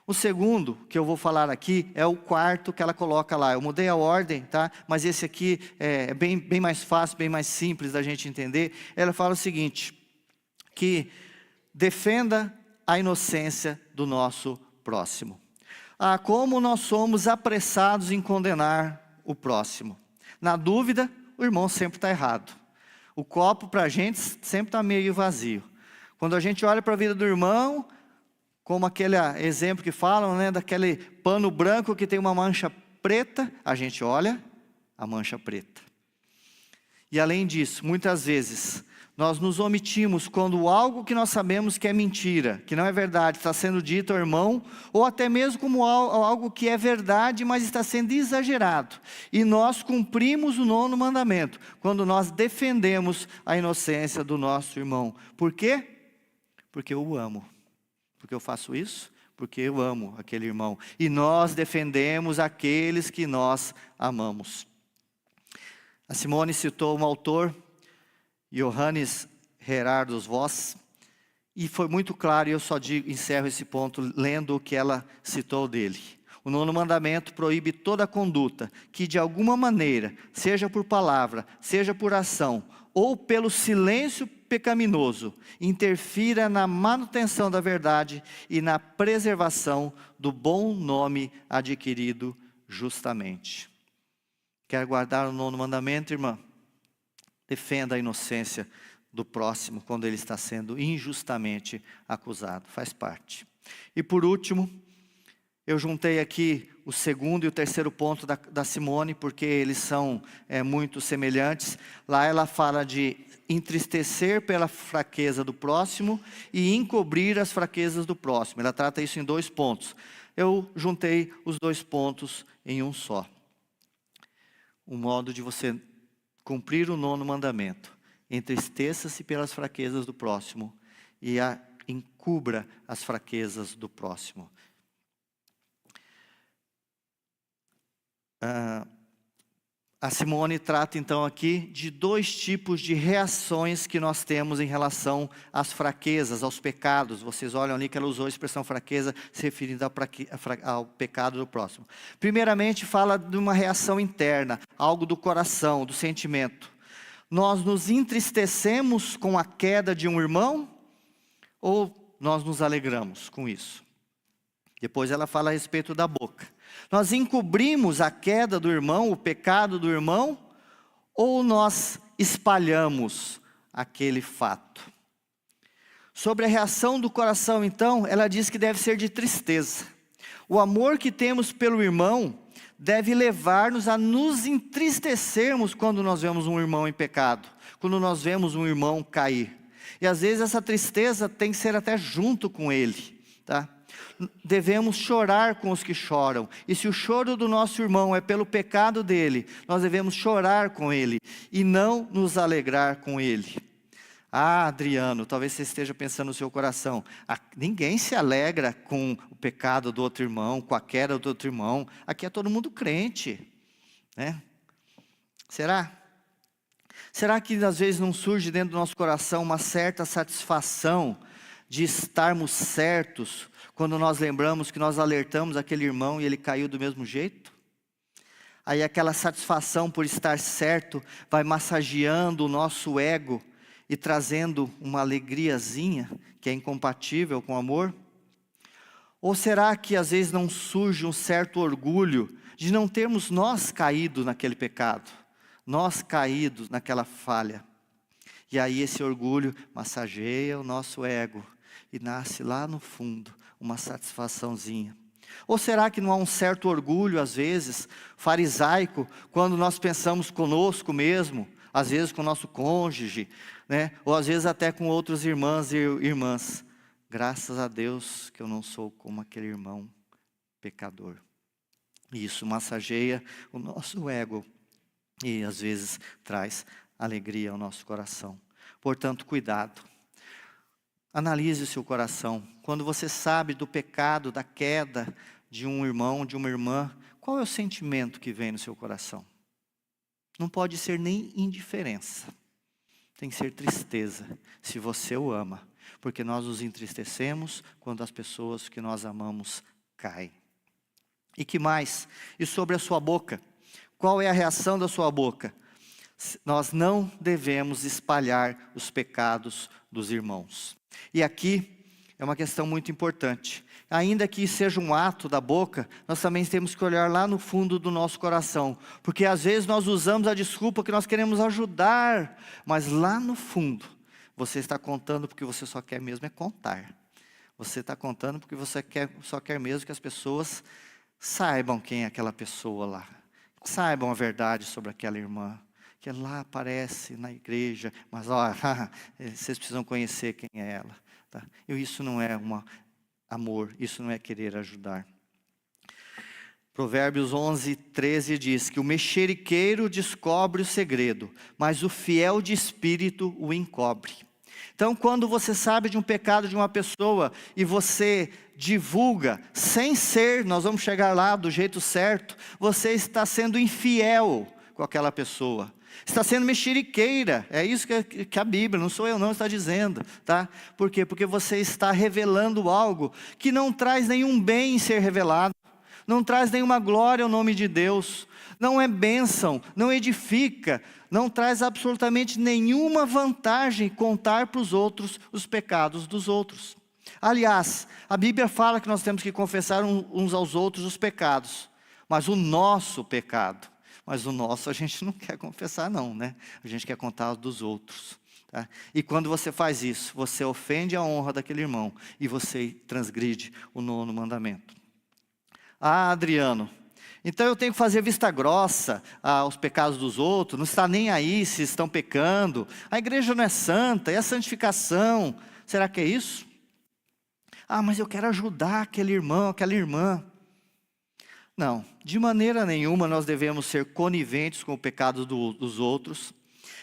O segundo que eu vou falar aqui é o 4º que ela coloca lá. Eu mudei a ordem, tá? Mas esse aqui é bem mais fácil, bem mais simples da gente entender. Ela fala o seguinte, que defenda a inocência do nosso próximo. Como nós somos apressados em condenar o próximo. Na dúvida, o irmão sempre está errado. O copo para a gente sempre está meio vazio. Quando a gente olha para a vida do irmão, como aquele exemplo que falam, né, daquele pano branco que tem uma mancha preta, a gente olha a mancha preta. E além disso, muitas vezes, Nós nos omitimos quando algo que nós sabemos que é mentira, que não é verdade, está sendo dito ao irmão, ou até mesmo como algo que é verdade, mas está sendo exagerado. E nós cumprimos o 9º mandamento, quando nós defendemos a inocência do nosso irmão. Por quê? Porque eu o amo. Porque eu faço isso? Porque eu amo aquele irmão. E nós defendemos aqueles que nós amamos. A Simone citou um autor, Johannes Gerardus Voss, e foi muito claro, e eu só encerro esse ponto lendo o que ela citou dele. O 9º mandamento proíbe toda conduta que de alguma maneira, seja por palavra, seja por ação, ou pelo silêncio pecaminoso, interfira na manutenção da verdade e na preservação do bom nome adquirido justamente. Quer guardar o 9º mandamento, irmã? Defenda a inocência do próximo quando ele está sendo injustamente acusado. Faz parte. E por último, eu juntei aqui o 2º e o 3º ponto da Simone, porque eles são muito semelhantes. Lá ela fala de entristecer pela fraqueza do próximo e encobrir as fraquezas do próximo. Ela trata isso em 2 pontos. Eu juntei os 2 pontos em um só. Um modo de você cumprir o 9º mandamento: entristeça-se pelas fraquezas do próximo e encubra as fraquezas do próximo. A Simone trata então aqui de 2 tipos de reações que nós temos em relação às fraquezas, aos pecados. Vocês olham ali que ela usou a expressão fraqueza se referindo ao pecado do próximo. Primeiramente fala de uma reação interna, algo do coração, do sentimento. Nós nos entristecemos com a queda de um irmão ou nós nos alegramos com isso? Depois ela fala a respeito da boca. Nós encobrimos a queda do irmão, o pecado do irmão, ou nós espalhamos aquele fato? Sobre a reação do coração, então, ela diz que deve ser de tristeza. O amor que temos pelo irmão deve levar-nos a nos entristecermos quando nós vemos um irmão em pecado, quando nós vemos um irmão cair. E às vezes essa tristeza tem que ser até junto com ele, tá? Devemos chorar com os que choram. E se o choro do nosso irmão é pelo pecado dele, nós devemos chorar com ele e não nos alegrar com ele. Ah, Adriano, talvez você esteja pensando no seu coração: ninguém se alegra com o pecado do outro irmão, com a queda do outro irmão. Aqui é todo mundo crente, né? Será? Será que às vezes não surge dentro do nosso coração uma certa satisfação de estarmos certos, quando nós lembramos que nós alertamos aquele irmão e ele caiu do mesmo jeito? Aí aquela satisfação por estar certo vai massageando o nosso ego e trazendo uma alegriazinha que é incompatível com o amor? Ou será que às vezes não surge um certo orgulho de não termos nós caído naquele pecado, nós caídos naquela falha? E aí esse orgulho massageia o nosso ego e nasce lá no fundo uma satisfaçãozinha. Ou será que não há um certo orgulho, às vezes, farisaico, quando nós pensamos conosco mesmo, às vezes com o nosso cônjuge, né? Ou às vezes até com outros irmãos e irmãs. Graças a Deus que eu não sou como aquele irmão pecador. E isso massageia o nosso ego e às vezes traz alegria ao nosso coração. Portanto, cuidado. Analise o seu coração. Quando você sabe do pecado, da queda de um irmão, de uma irmã, qual é o sentimento que vem no seu coração? Não pode ser nem indiferença. Tem que ser tristeza, se você o ama. Porque nós nos entristecemos quando as pessoas que nós amamos caem. E que mais? E sobre a sua boca? Qual é a reação da sua boca? Nós não devemos espalhar os pecados dos irmãos. E aqui é uma questão muito importante. Ainda que seja um ato da boca, nós também temos que olhar lá no fundo do nosso coração. Porque às vezes nós usamos a desculpa que nós queremos ajudar, mas lá no fundo, você está contando porque você só quer mesmo é contar. Você está contando porque você só quer mesmo que as pessoas saibam quem é aquela pessoa lá. Saibam a verdade sobre aquela irmã. que lá aparece na igreja, mas ó, vocês precisam conhecer quem é ela. Tá? Isso não é amor, isso não é querer ajudar. Provérbios 11:13 diz que o mexeriqueiro descobre o segredo, mas o fiel de espírito o encobre. Então, quando você sabe de um pecado de uma pessoa e você divulga, sem ser, nós vamos chegar lá do jeito certo, você está sendo infiel com aquela pessoa. Está sendo mexeriqueira, é isso que a Bíblia, não sou eu não, está dizendo. Tá? Por quê? Porque você está revelando algo que não traz nenhum bem em ser revelado. Não traz nenhuma glória ao nome de Deus, não é bênção, não edifica, não traz absolutamente nenhuma vantagem contar para os outros os pecados dos outros. Aliás, a Bíblia fala que nós temos que confessar uns aos outros os pecados, mas o nosso pecado, mas o nosso a gente não quer confessar não, né? A gente quer contar os dos outros. Tá? E quando você faz isso, você ofende a honra daquele irmão e você transgride o 9º mandamento. Ah, Adriano, então eu tenho que fazer vista grossa aos pecados dos outros, não está nem aí se estão pecando, a igreja não é santa, é a santificação, será que é isso? Ah, mas eu quero ajudar aquele irmão, aquela irmã. Não, de maneira nenhuma nós devemos ser coniventes com o pecado dos outros.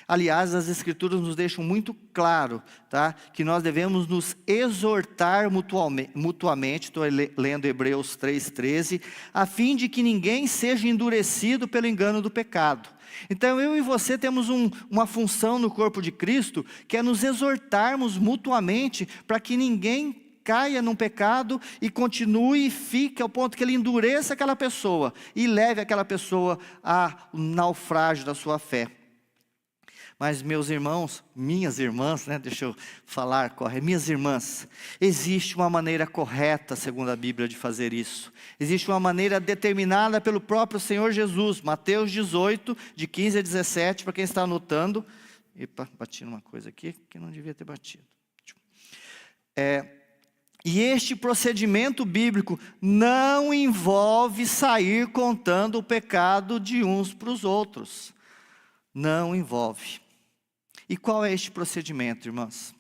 Aliás, as Escrituras nos deixam muito claro, tá? Que nós devemos nos exortar mutuamente, estou lendo Hebreus 3:13, a fim de que ninguém seja endurecido pelo engano do pecado. Então eu e você temos uma função no corpo de Cristo, que é nos exortarmos mutuamente, para que ninguém caia num pecado e continue e fique ao ponto que ele endureça aquela pessoa e leve aquela pessoa ao naufrágio da sua fé. Mas meus irmãos, minhas irmãs, né, deixa eu falar, minhas irmãs, existe uma maneira correta, segundo a Bíblia, de fazer isso. Existe uma maneira determinada pelo próprio Senhor Jesus, Mateus 18, de 15 a 17, para quem está anotando. Epa, bati numa coisa aqui que não devia ter batido. E este procedimento bíblico não envolve sair contando o pecado de uns para os outros. Não envolve. E qual é este procedimento, irmãs?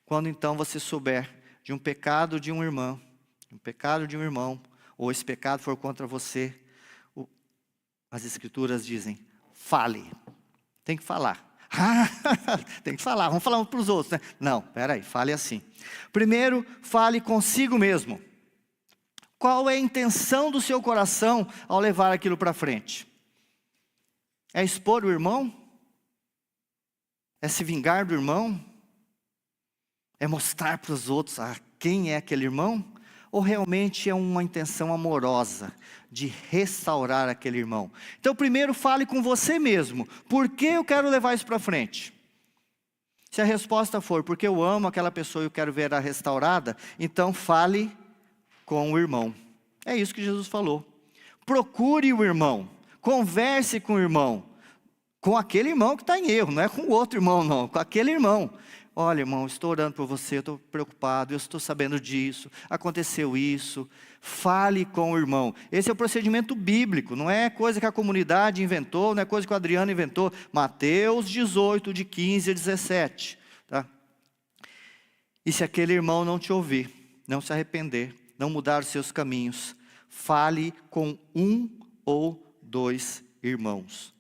Quando então você souber de um pecado de um irmão, ou esse pecado for contra você, as Escrituras dizem, fale. Tem que falar. Tem que falar, vamos falar uns para os outros, né? Não, peraí, fale assim. Primeiro, fale consigo mesmo. Qual é a intenção do seu coração ao levar aquilo para frente? É expor o irmão? É se vingar do irmão? É mostrar para os outros quem é aquele irmão? Ou realmente é uma intenção amorosa de restaurar aquele irmão? Então primeiro fale com você mesmo. Por que eu quero levar isso para frente? Se a resposta for porque eu amo aquela pessoa e eu quero ver ela restaurada, então fale com o irmão. É isso que Jesus falou. Procure o irmão. Converse com o irmão. Com aquele irmão que está em erro, não é com o outro irmão não, com aquele irmão. Olha, irmão, estou orando por você, eu estou preocupado, eu estou sabendo disso, aconteceu isso. Fale com o irmão. Esse é o procedimento bíblico, não é coisa que a comunidade inventou, não é coisa que o Adriano inventou. Mateus 18, de 15 a 17. Tá? E se aquele irmão não te ouvir, não se arrepender, não mudar os seus caminhos, fale com 1 ou 2 irmãos.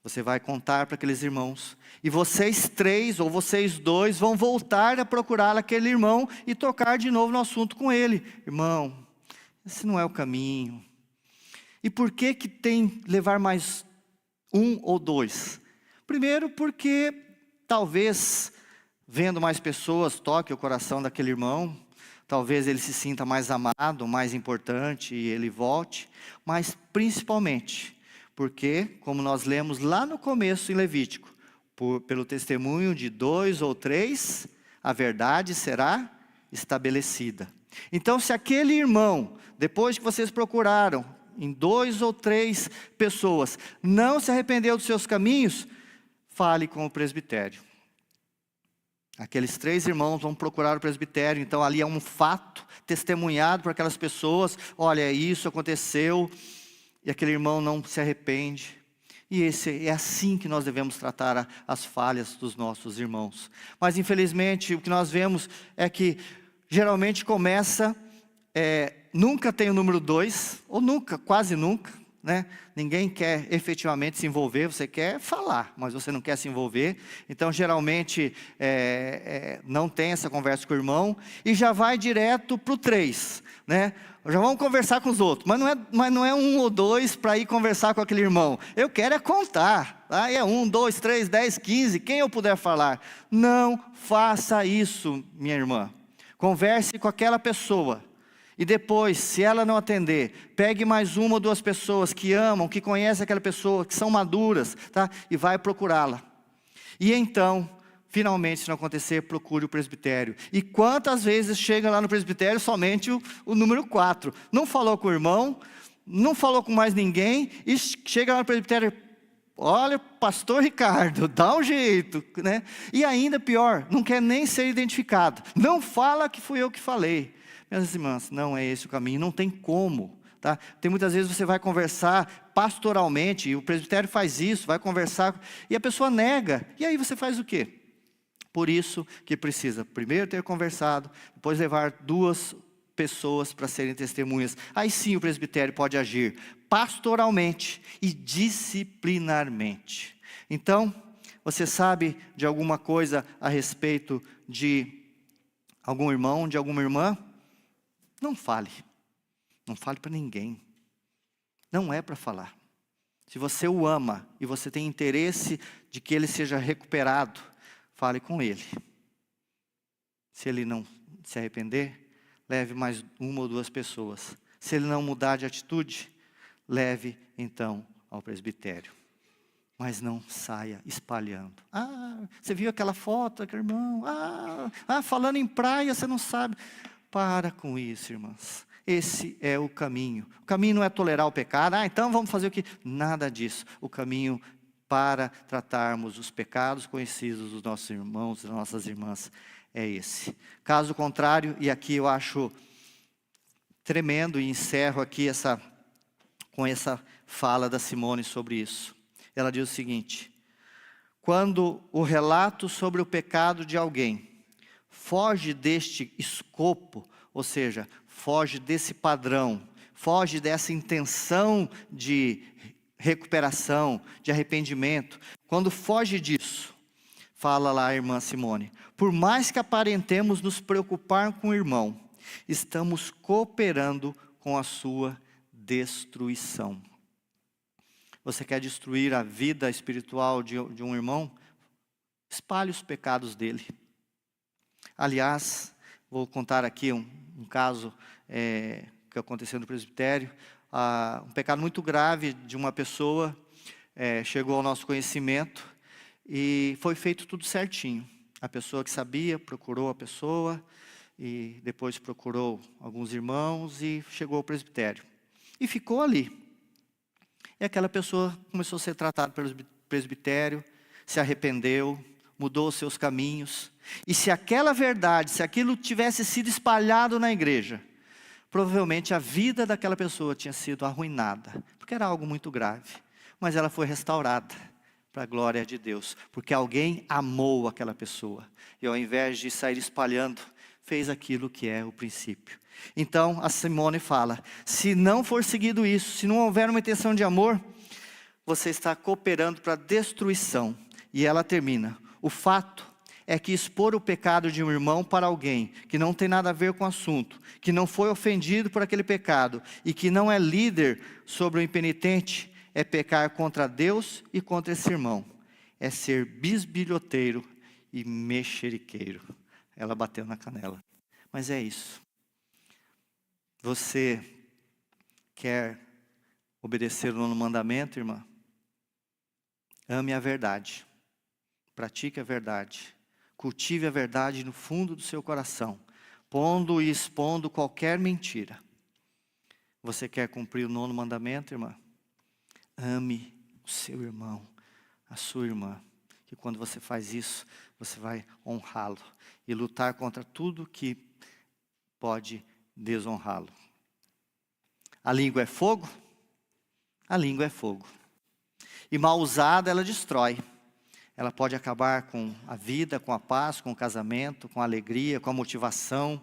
Você vai contar para aqueles irmãos. E vocês 3 ou vocês 2 vão voltar a procurar aquele irmão e tocar de novo no assunto com ele. Irmão, esse não é o caminho. E por que tem levar mais 1 ou 2? Primeiro porque talvez vendo mais pessoas toque o coração daquele irmão. Talvez ele se sinta mais amado, mais importante e ele volte. Mas principalmente porque, como nós lemos lá no começo em Levítico, pelo testemunho de 2 ou 3, a verdade será estabelecida. Então, se aquele irmão, depois que vocês procuraram, em 2 ou 3 pessoas, não se arrependeu dos seus caminhos, fale com o presbitério. Aqueles 3 irmãos vão procurar o presbitério, então ali é um fato testemunhado por aquelas pessoas, olha, isso aconteceu, e aquele irmão não se arrepende. E é assim que nós devemos tratar as falhas dos nossos irmãos. Mas infelizmente o que nós vemos é que geralmente começa, nunca tem o número 2, ou nunca, quase nunca, né? Ninguém quer efetivamente se envolver, você quer falar, mas você não quer se envolver. Então geralmente não tem essa conversa com o irmão, e já vai direto para o 3, né? Já vamos conversar com os outros, mas não é 1 ou 2 para ir conversar com aquele irmão. Eu quero contar, tá? É 1, 2, 3, 10, 15, quem eu puder falar. Não faça isso, minha irmã. Converse com aquela pessoa, e depois, se ela não atender, pegue mais 1 ou 2 pessoas que amam, que conhecem aquela pessoa, que são maduras, tá? E vai procurá-la. E então, finalmente, se não acontecer, procure o presbitério. E quantas vezes chega lá no presbitério somente o número 4? Não falou com o irmão, não falou com mais ninguém, e chega lá no presbitério: olha, pastor Ricardo, dá um jeito, né? E ainda pior, não quer nem ser identificado. Não fala que fui eu que falei. Minhas irmãs, não é esse o caminho, não tem como. Tá? Tem muitas vezes você vai conversar pastoralmente, e o presbitério faz isso, vai conversar, e a pessoa nega. E aí você faz o quê? Por isso que precisa primeiro ter conversado, depois levar 2 pessoas para serem testemunhas. Aí sim o presbitério pode agir pastoralmente e disciplinarmente. Então, você sabe de alguma coisa a respeito de algum irmão, de alguma irmã? Não fale. Não fale para ninguém. Não é para falar. Se você o ama e você tem interesse de que ele seja recuperado, fale com ele. Se ele não se arrepender, leve mais 1 ou 2 pessoas. Se ele não mudar de atitude, leve então ao presbitério. Mas não saia espalhando. Você viu aquela foto, aquele irmão? Falando em praia, você não sabe. Para com isso, irmãs. Esse é o caminho. O caminho não é tolerar o pecado. Então vamos fazer o que? Nada disso. O caminho para tratarmos os pecados conhecidos dos nossos irmãos e das nossas irmãs é esse. Caso contrário, e aqui eu acho tremendo, e encerro aqui com essa fala da Simone sobre isso. Ela diz o seguinte: quando o relato sobre o pecado de alguém foge deste escopo, ou seja, foge desse padrão, foge dessa intenção de recuperação, de arrependimento, quando foge disso, fala lá a irmã Simone, por mais que aparentemos nos preocupar com o irmão, estamos cooperando com a sua destruição. Você quer destruir a vida espiritual de um irmão? Espalhe os pecados dele. Aliás, vou contar aqui um caso que aconteceu no presbitério. Um pecado muito grave de uma pessoa chegou ao nosso conhecimento e foi feito tudo certinho. A pessoa que sabia procurou a pessoa e depois procurou alguns irmãos e chegou ao presbitério. E ficou ali. E aquela pessoa começou a ser tratada pelo presbitério, se arrependeu, mudou os seus caminhos. E se aquela verdade, se aquilo tivesse sido espalhado na igreja, provavelmente a vida daquela pessoa tinha sido arruinada, porque era algo muito grave. Mas ela foi restaurada para a glória de Deus, porque alguém amou aquela pessoa. E ao invés de sair espalhando, fez aquilo que é o princípio. Então a Simone fala, se não for seguido isso, se não houver uma intenção de amor, você está cooperando para a destruição. E ela termina, o fato é que expor o pecado de um irmão para alguém que não tem nada a ver com o assunto, que não foi ofendido por aquele pecado e que não é líder sobre o impenitente, é pecar contra Deus e contra esse irmão. É ser bisbilhoteiro e mexeriqueiro. Ela bateu na canela. Mas é isso. Você quer obedecer o 9º mandamento, irmã? Ame a verdade. Pratique a verdade. Cultive a verdade no fundo do seu coração, pondo e expondo qualquer mentira. Você quer cumprir o 9º mandamento, irmã? Ame o seu irmão, a sua irmã. Que quando você faz isso, você vai honrá-lo e lutar contra tudo que pode desonrá-lo. A língua é fogo? A língua é fogo. E mal usada, ela destrói. Ela pode acabar com a vida, com a paz, com o casamento, com a alegria, com a motivação,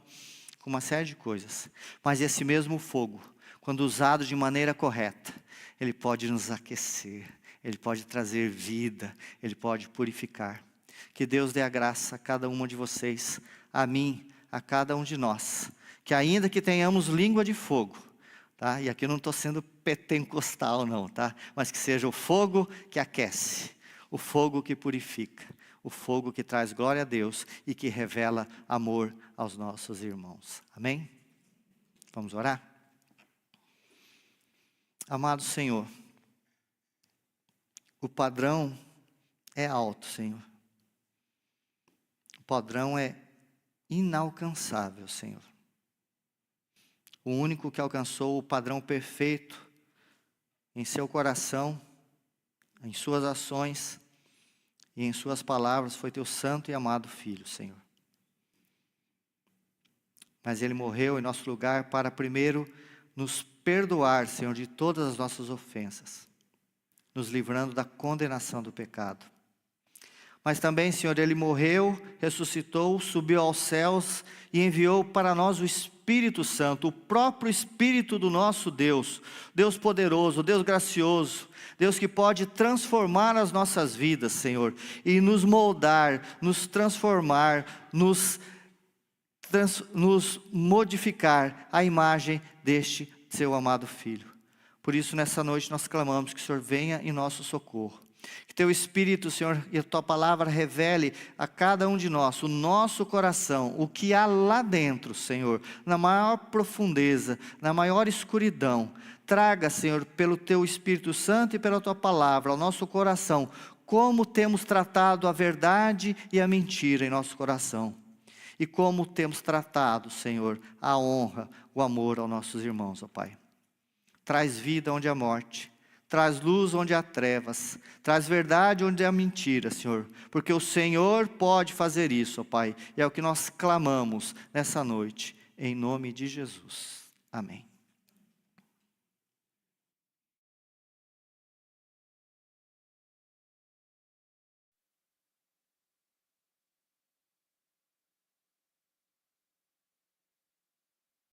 com uma série de coisas. Mas esse mesmo fogo, quando usado de maneira correta, ele pode nos aquecer, ele pode trazer vida, ele pode purificar. Que Deus dê a graça a cada uma de vocês, a mim, a cada um de nós, que ainda que tenhamos língua de fogo, tá? E aqui eu não estou sendo pentecostal não, tá? Mas que seja o fogo que aquece, o fogo que purifica, o fogo que traz glória a Deus e que revela amor aos nossos irmãos. Amém? Vamos orar? Amado Senhor, o padrão é alto, Senhor. O padrão é inalcançável, Senhor. O único que alcançou o padrão perfeito em seu coração, em suas ações e em suas palavras foi teu santo e amado Filho, Senhor. Mas Ele morreu em nosso lugar para primeiro nos perdoar, Senhor, de todas as nossas ofensas, nos livrando da condenação do pecado. Mas também, Senhor, Ele morreu, ressuscitou, subiu aos céus e enviou para nós o Espírito Santo, o próprio Espírito do nosso Deus, Deus poderoso, Deus gracioso, Deus que pode transformar as nossas vidas, Senhor, e nos moldar, nos transformar, nos modificar à imagem deste seu amado Filho. Por isso, nessa noite, nós clamamos que o Senhor venha em nosso socorro. Que teu Espírito, Senhor, e a tua palavra revele a cada um de nós, o nosso coração, o que há lá dentro, Senhor, na maior profundeza, na maior escuridão. Traga, Senhor, pelo teu Espírito Santo e pela tua palavra, ao nosso coração, como temos tratado a verdade e a mentira em nosso coração. E como temos tratado, Senhor, a honra, o amor aos nossos irmãos, ó Pai. Traz vida onde há morte. Traz luz onde há trevas, traz verdade onde há mentira, Senhor, porque o Senhor pode fazer isso, ó Pai, e é o que nós clamamos nessa noite, em nome de Jesus. Amém.